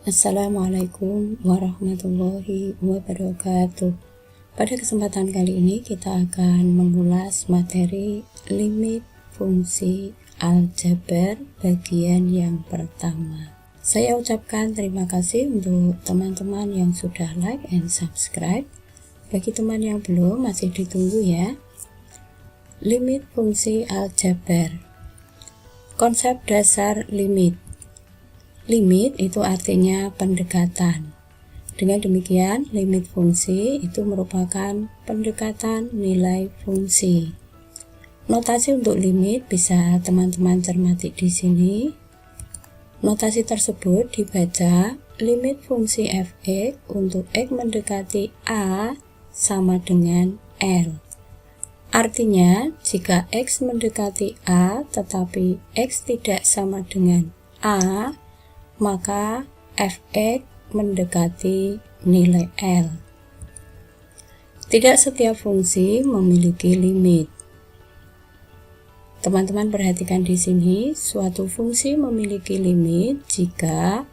Assalamualaikum warahmatullahi wabarakatuh. Pada kesempatan kali ini kita akan mengulas materi limit fungsi aljabar bagian yang pertama. Saya ucapkan terima kasih untuk teman-teman yang sudah like and subscribe. Bagi teman yang belum, masih ditunggu ya. Limit fungsi aljabar. Konsep dasar limit. Limit itu artinya pendekatan. Dengan demikian, limit fungsi itu merupakan pendekatan nilai fungsi. Notasi untuk limit bisa teman-teman cermati di sini. Notasi tersebut dibaca limit fungsi f(x) untuk x mendekati a sama dengan L. Artinya, jika x mendekati a tetapi x tidak sama dengan a, maka f(x) mendekati nilai L. Tidak setiap fungsi memiliki limit. Teman-teman perhatikan di sini, suatu fungsi memiliki limit jika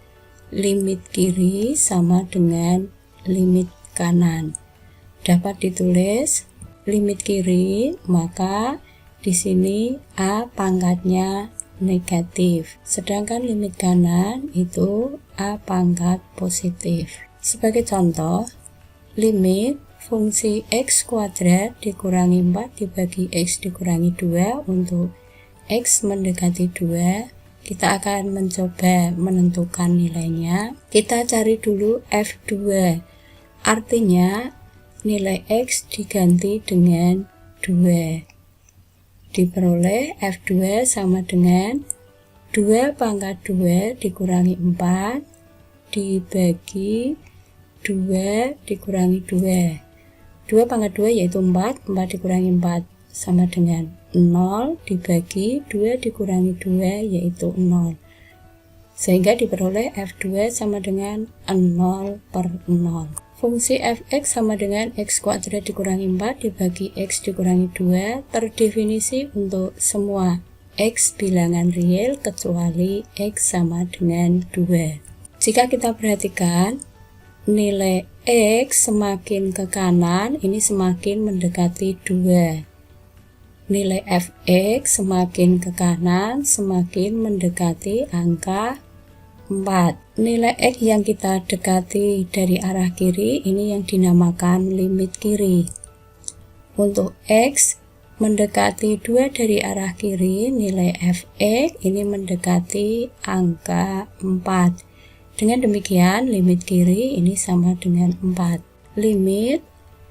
limit kiri sama dengan limit kanan. Dapat ditulis limit kiri, maka di sini a pangkatnya negatif, sedangkan limit kanan itu a pangkat positif. Sebagai contoh, limit fungsi x kuadrat dikurangi 4 dibagi x dikurangi 2 untuk x mendekati 2, kita akan mencoba menentukan nilainya. Kita cari dulu f2, artinya nilai x diganti dengan 2. Diperoleh f2 sama dengan 2 pangkat 2 dikurangi 4 dibagi 2 dikurangi 2. 2 pangkat 2 yaitu 4, 4 dikurangi 4 sama dengan 0 dibagi 2 dikurangi 2 yaitu 0. Sehingga diperoleh f2 sama dengan 0/0. Fungsi f(x) sama dengan x kuadrat dikurangi 4 dibagi x dikurangi 2 terdefinisi untuk semua x bilangan real kecuali x sama dengan 2. Jika kita perhatikan, nilai x semakin ke kanan, ini semakin mendekati 2. Nilai f(x) semakin ke kanan, semakin mendekati angka 4. Nilai x yang kita dekati dari arah kiri ini yang dinamakan limit kiri. Untuk x mendekati 2 dari arah kiri, nilai f(x) ini mendekati angka 4. Dengan demikian, limit kiri ini sama dengan 4. Limit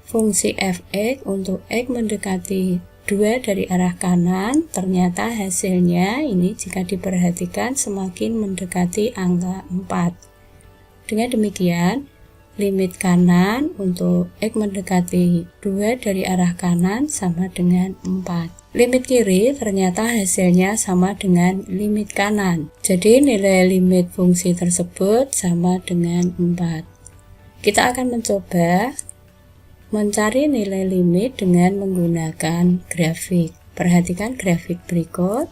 fungsi f(x) untuk x mendekati 2 dari arah kanan, ternyata hasilnya ini jika diperhatikan semakin mendekati angka 4. Dengan demikian, limit kanan untuk x mendekati 2 dari arah kanan sama dengan 4. Limit kiri ternyata hasilnya sama dengan limit kanan. Jadi nilai limit fungsi tersebut sama dengan 4. Kita akan mencoba mencari nilai limit dengan menggunakan grafik. Perhatikan grafik berikut.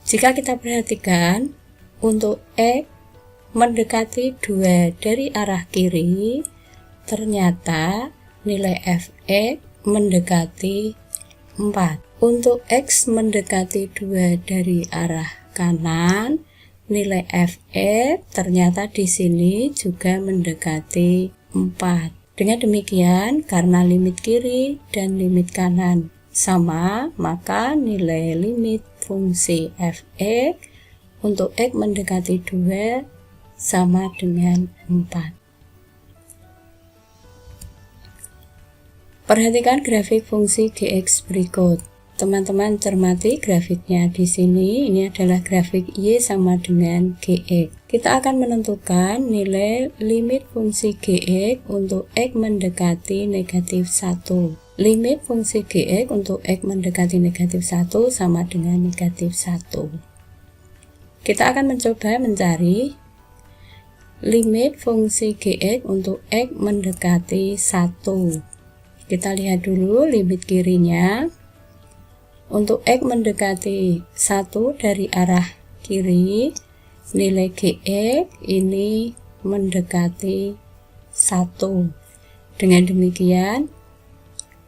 Jika kita perhatikan, untuk x mendekati 2 dari arah kiri, ternyata nilai f(x) mendekati 4. Untuk x mendekati 2 dari arah kanan, nilai f(x) ternyata di sini juga mendekati 4. Dengan demikian, karena limit kiri dan limit kanan sama, maka nilai limit fungsi f(x) untuk x mendekati 2 sama dengan 4. Perhatikan grafik fungsi gx berikut. Teman-teman cermati grafiknya di sini. Ini adalah grafik y sama dengan gx. Kita akan menentukan nilai limit fungsi gx untuk x mendekati negatif 1. Limit fungsi gx untuk x mendekati negatif 1 sama dengan negatif 1. Kita akan mencoba mencari limit fungsi gx untuk x mendekati 1. Kita lihat dulu limit kirinya. Untuk x mendekati 1 dari arah kiri, nilai GX ini mendekati 1. Dengan demikian,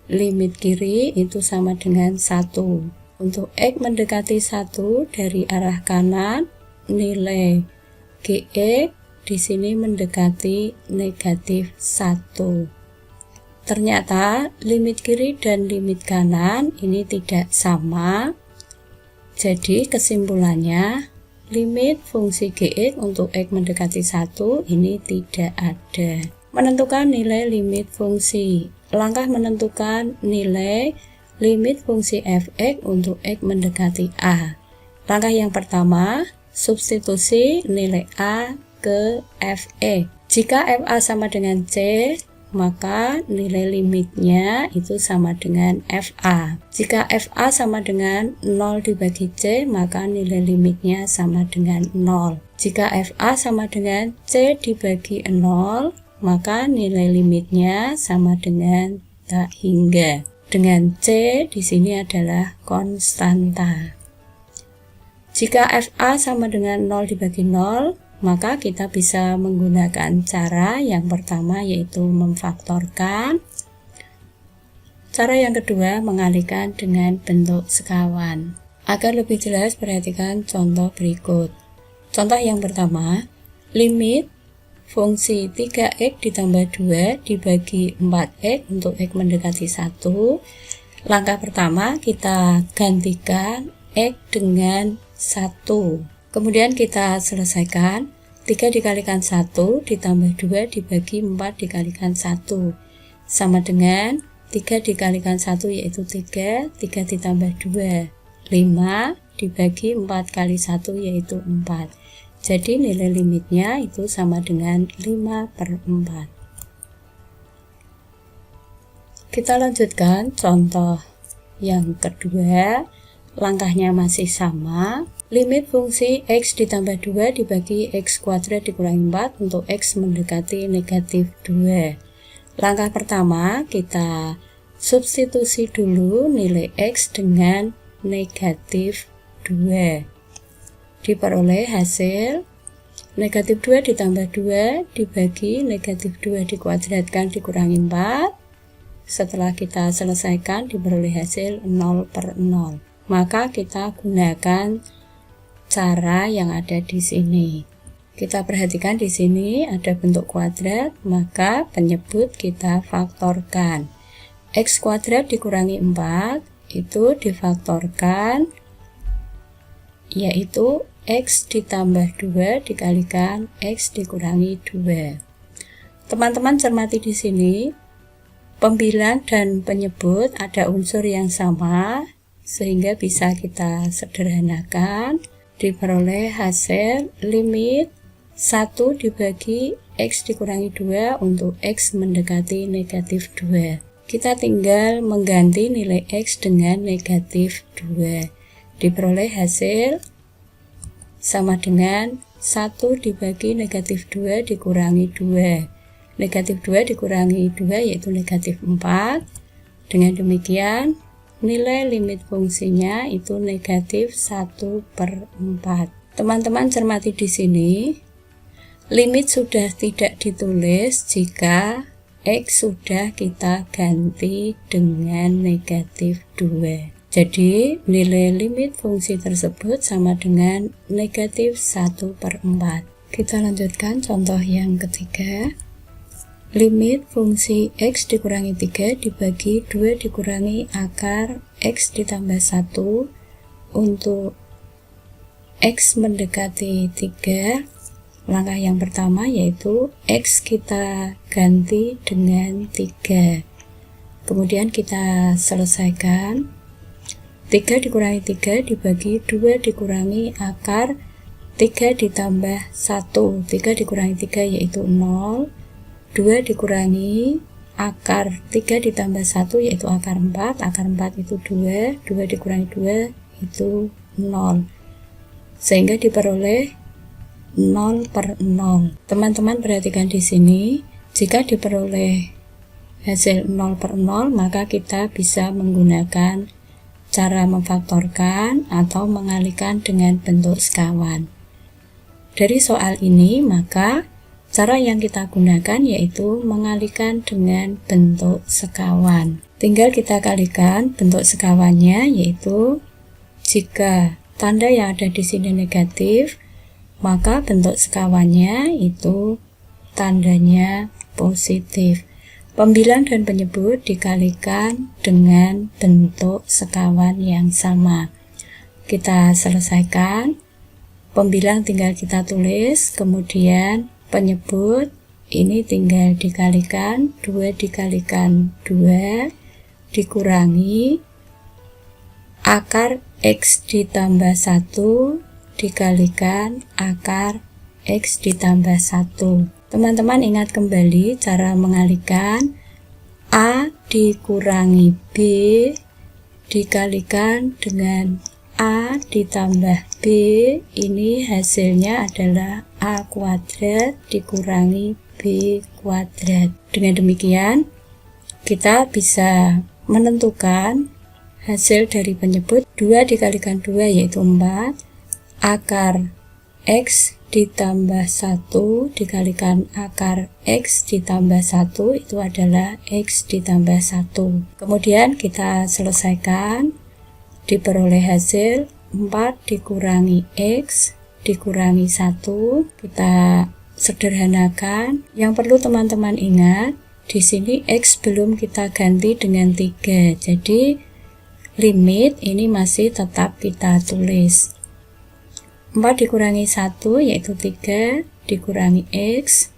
limit kiri itu sama dengan 1. Untuk X mendekati 1 dari arah kanan, nilai GX di sini mendekati negatif 1. Ternyata limit kiri dan limit kanan ini tidak sama. Jadi kesimpulannya, limit fungsi GX untuk X mendekati 1 ini tidak ada. Menentukan nilai limit fungsi. Langkah menentukan nilai limit fungsi fx untuk X mendekati A. Langkah yang pertama, substitusi nilai A ke Fe. Jika Fa sama dengan C, maka nilai limitnya itu sama dengan Fa. Jika Fa sama dengan 0 dibagi C, maka nilai limitnya sama dengan 0. Jika Fa sama dengan C dibagi 0, maka nilai limitnya sama dengan tak hingga. Dengan C di sini adalah konstanta. Jika Fa sama dengan 0 dibagi 0, maka kita bisa menggunakan cara yang pertama, yaitu memfaktorkan. Cara yang kedua, mengalihkan dengan bentuk sekawan. Agar lebih jelas, perhatikan contoh berikut. Contoh yang pertama, limit fungsi 3x ditambah 2 dibagi 4x untuk X mendekati 1. Langkah pertama, kita gantikan X dengan 1. Kemudian kita selesaikan. 3 dikalikan 1 ditambah 2 dibagi 4 dikalikan 1 sama dengan 3 dikalikan 1 yaitu 3 ditambah 2 5 dibagi 4 kali 1 yaitu 4. Jadi nilai limitnya itu sama dengan 5/4. Kita lanjutkan contoh yang kedua. Langkahnya masih sama. Limit fungsi X ditambah 2 dibagi X kuadrat dikurangi 4 untuk X mendekati negatif 2. Langkah pertama, kita substitusi dulu nilai X dengan negatif 2. Diperoleh hasil negatif 2 ditambah 2 dibagi negatif 2 dikuadratkan dikurangi 4. Setelah kita selesaikan, diperoleh hasil 0/0. Maka kita gunakan cara yang ada di sini. Kita perhatikan di sini ada bentuk kuadrat, maka penyebut kita faktorkan. X kuadrat dikurangi 4 itu difaktorkan, yaitu X ditambah 2 dikalikan X dikurangi 2. Teman-teman cermati di sini, pembilang dan penyebut ada unsur yang sama, sehingga bisa kita sederhanakan. Diperoleh hasil limit 1 dibagi X dikurangi 2 untuk X mendekati negatif 2. Kita tinggal mengganti nilai X dengan negatif 2. Diperoleh hasil sama dengan 1 dibagi negatif 2 dikurangi 2. Negatif 2 dikurangi 2 yaitu negatif 4. Dengan demikian, nilai limit fungsinya itu negatif 1/4. Teman-teman cermati di sini, limit sudah tidak ditulis jika X sudah kita ganti dengan negatif 2. Jadi, nilai limit fungsi tersebut sama dengan negatif 1/4. Kita lanjutkan contoh yang ketiga. Limit fungsi X dikurangi 3 dibagi 2 dikurangi akar X ditambah 1 untuk X mendekati 3. Langkah yang pertama yaitu X kita ganti dengan 3. Kemudian kita selesaikan. 3 dikurangi 3 dibagi 2 dikurangi akar 3 ditambah 1. 3 dikurangi 3 yaitu 0. 2 dikurangi akar 3 ditambah 1 yaitu akar 4. Akar 4 itu 2. 2 dikurangi 2 itu 0. Sehingga diperoleh 0/0. Teman-teman perhatikan di sini, jika diperoleh hasil 0/0, maka kita bisa menggunakan cara memfaktorkan atau mengalihkan dengan bentuk sekawan. Dari soal ini, maka cara yang kita gunakan yaitu mengalihkan dengan bentuk sekawan. Tinggal kita kalikan bentuk sekawannya, yaitu jika tanda yang ada di sini negatif, maka bentuk sekawannya itu tandanya positif. Pembilang dan penyebut dikalikan dengan bentuk sekawan yang sama. Kita selesaikan. Pembilang tinggal kita tulis, kemudian penyebut ini tinggal dikalikan 2 dikalikan 2 dikurangi akar X ditambah 1 dikalikan akar X ditambah 1. Teman-teman ingat kembali cara mengalihkan. A dikurangi B dikalikan dengan A ditambah B, ini hasilnya adalah A kuadrat dikurangi B kuadrat. Dengan demikian, kita bisa menentukan hasil dari penyebut 2 dikalikan 2 yaitu 4, akar X ditambah 1 dikalikan akar X ditambah 1 itu adalah X ditambah 1. Kemudian kita selesaikan, diperoleh hasil 4 dikurangi X dikurangi 1. Kita sederhanakan. Yang perlu teman-teman ingat, di sini X belum kita ganti dengan 3. Jadi limit ini masih tetap kita tulis. 4 dikurangi 1 yaitu 3 dikurangi X.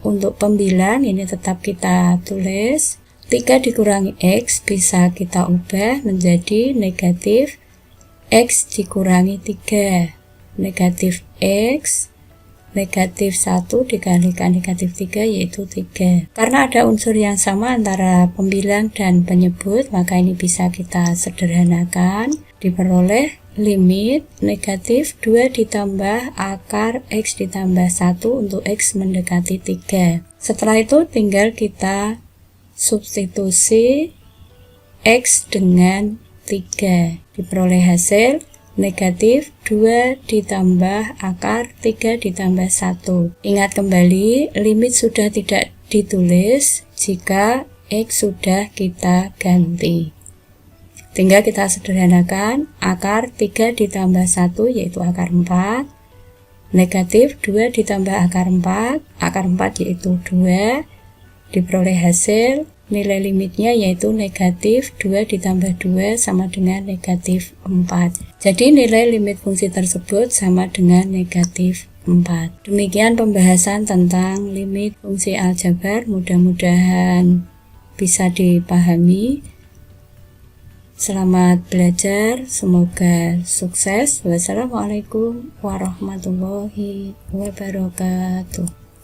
Untuk pembilang ini tetap kita tulis. 3 dikurangi X bisa kita ubah menjadi negatif X dikurangi 3. Negatif X, negatif 1 dikalikan negatif 3 yaitu 3. Karena ada unsur yang sama antara pembilang dan penyebut, maka ini bisa kita sederhanakan. Diperoleh limit negatif 2 ditambah akar X ditambah 1 untuk X mendekati 3. Setelah itu tinggal kita substitusi X dengan 3. Diperoleh hasil negatif 2 ditambah akar 3 ditambah 1. Ingat kembali, limit sudah tidak ditulis jika X sudah kita ganti. Tinggal kita sederhanakan, akar 3 ditambah 1 yaitu akar 4, negatif 2 ditambah akar 4 yaitu 2, diperoleh hasil, nilai limitnya yaitu negatif 2 ditambah 2 sama dengan negatif 4. Jadi nilai limit fungsi tersebut sama dengan negatif 4. Demikian pembahasan tentang limit fungsi aljabar, mudah-mudahan bisa dipahami. Selamat belajar, semoga sukses. Wassalamualaikum warahmatullahi wabarakatuh.